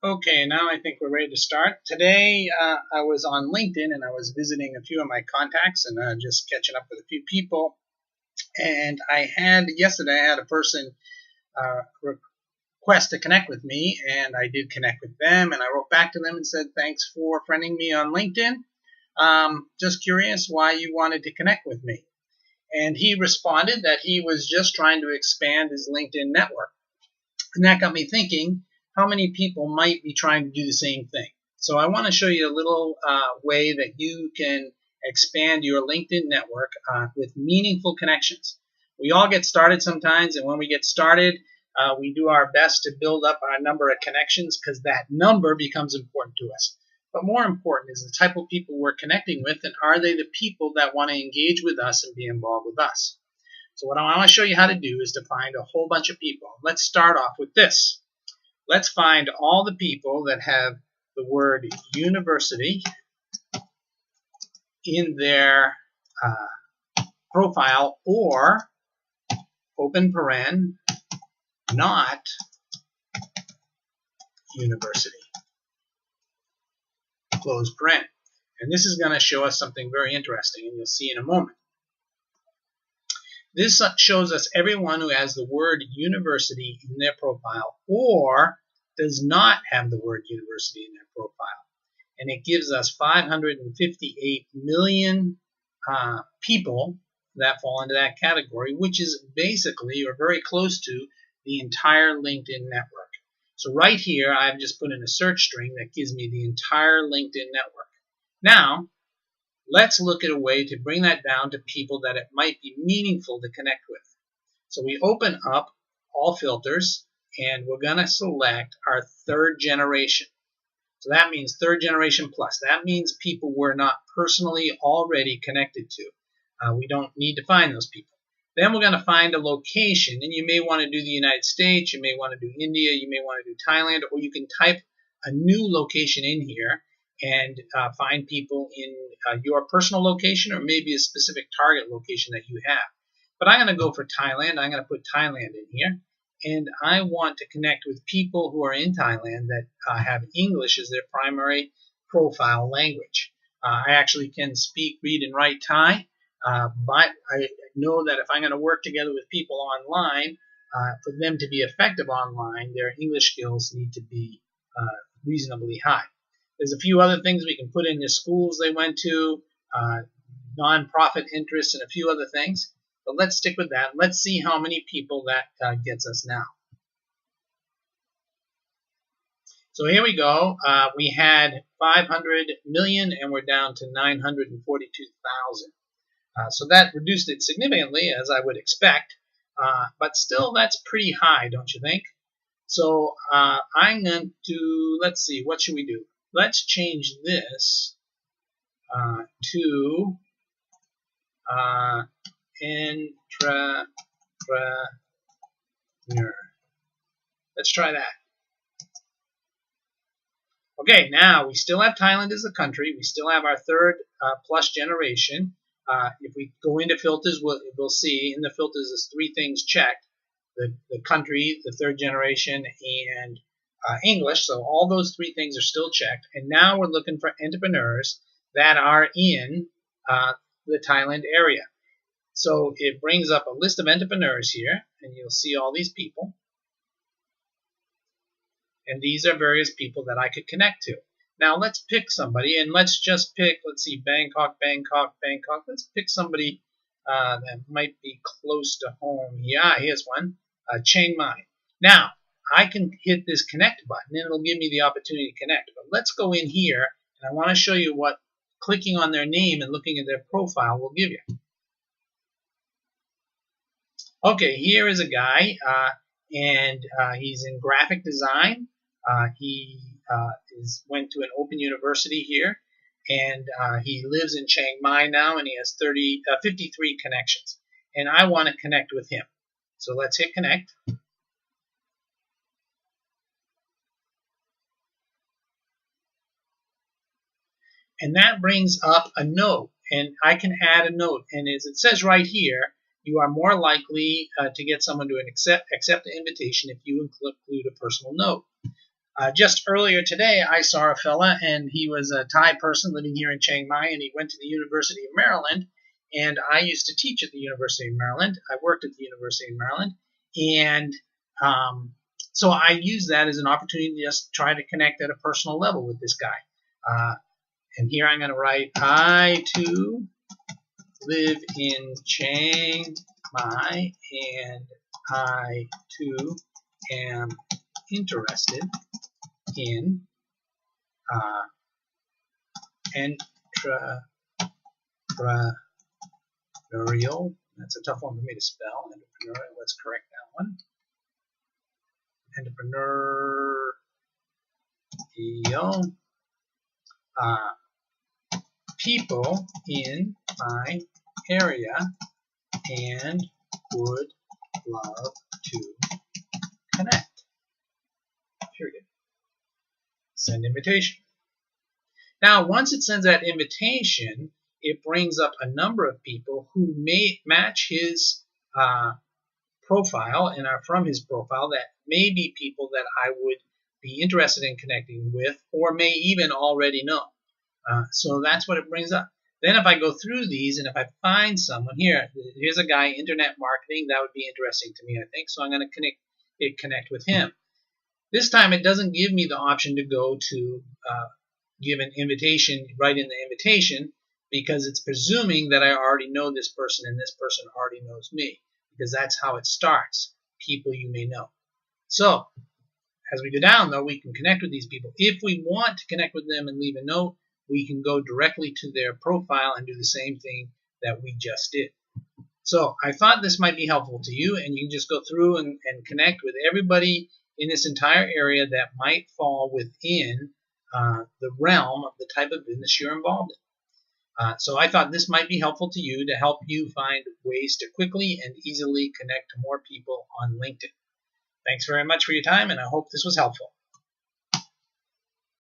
Okay, now I think we're ready to start. Today I was on LinkedIn and I was visiting a few of my contacts and just catching up with a few people. And yesterday I had a person request to connect with me, and I did connect with them. And I wrote back to them and said, "Thanks for friending me on LinkedIn. Just curious why you wanted to connect with me." And he responded that he was just trying to expand his LinkedIn network. And that got me thinking, how many people might be trying to do the same thing? So I want to show you a little way that you can expand your LinkedIn network with meaningful connections. We all get started sometimes, and when we get started, we do our best to build up our number of connections because that number becomes important to us. But more important is the type of people we're connecting with, and are they the people that want to engage with us and be involved with us? So what I want to show you how to do is to find a whole bunch of people. Let's start off with this. Let's find all the people that have the word university in their profile, or open paren, not university, close paren. And this is going to show us something very interesting, and you'll see in a moment. This shows us everyone who has the word university in their profile or does not have the word university in their profile. And it gives us 558 million people that fall into that category, which is basically or very close to the entire LinkedIn network. So right here, I've just put in a search string that gives me the entire LinkedIn network. Now, let's look at a way to bring that down to people that it might be meaningful to connect with. So we open up all filters, and we're going to select our third generation. So that means third generation plus. That means people we're not personally already connected to. We don't need to find those people. Then we're going to find a location, and you may want to do the United States, you may want to do India, you may want to do Thailand, or you can type a new location in here and find people in your personal location or maybe a specific target location that you have. But I'm going to go for Thailand. I'm going to put Thailand in here. And I want to connect with people who are in Thailand that have English as their primary profile language. I actually can speak, read, and write Thai, but I know that if I'm going to work together with people online, for them to be effective online, their English skills need to be reasonably high. There's a few other things we can put in the schools they went to, non-profit interests, and a few other things. But let's stick with that. Let's see how many people that gets us now. So here we go. We had 500 million, and we're down to 942,000. So that reduced it significantly, as I would expect. But still, that's pretty high, don't you think? So I'm going to, let's see, what should we do? Let's change this to intrapreneur. Let's try that. Okay, now we still have Thailand as a country. We still have our third plus generation. If we go into filters, we'll see in the filters there's three things checked. The country, the third generation, and English. So all those three things are still checked. And now we're looking for entrepreneurs that are in the Thailand area. So it brings up a list of entrepreneurs here, and you'll see all these people. And these are various people that I could connect to. Now let's pick somebody, and let's just pick, let's see, Bangkok. Let's pick somebody that might be close to home. Yeah, here's one, Chiang Mai. Now, I can hit this connect button, and it'll give me the opportunity to connect. But let's go in here, and I want to show you what clicking on their name and looking at their profile will give you. Okay, here is a guy, and he's in graphic design. He went to an open university here, and he lives in Chiang Mai now, and he has 53 connections. And I want to connect with him. So let's hit connect. And that brings up a note, and I can add a note. And as it says right here, you are more likely to get someone to accept the invitation if you include a personal note. Just earlier today, I saw a fella, and he was a Thai person living here in Chiang Mai, and he went to the University of Maryland, and I used to teach at the University of Maryland. I worked at the University of Maryland, and so I used that as an opportunity to just try to connect at a personal level with this guy. And here I'm going to write, I too live in Chiang Mai, and I too am interested in entrepreneurial. That's a tough one for me to spell. Entrepreneurial. Let's correct that one. Entrepreneurial. People in my area and would love to connect. Period. Send invitation. Now, once it sends that invitation, it brings up a number of people who may match his profile and are from his profile, that may be people that I would be interested in connecting with, or may even already know. So that's what it brings up. Then if I go through these, and if I find someone, here's a guy, internet marketing, that would be interesting to me, I think, so I'm going to connect with him. This time it doesn't give me the option to go to give an invitation right in the invitation, because it's presuming that I already know this person and this person already knows me, because that's how it starts, people you may know. So as we go down, though, we can connect with these people. If we want to connect with them and leave a note, we can go directly to their profile and do the same thing that we just did. So I thought this might be helpful to you, and you can just go through and connect with everybody in this entire area that might fall within the realm of the type of business you're involved in. So I thought this might be helpful to you to help you find ways to quickly and easily connect to more people on LinkedIn. Thanks very much for your time, and I hope this was helpful.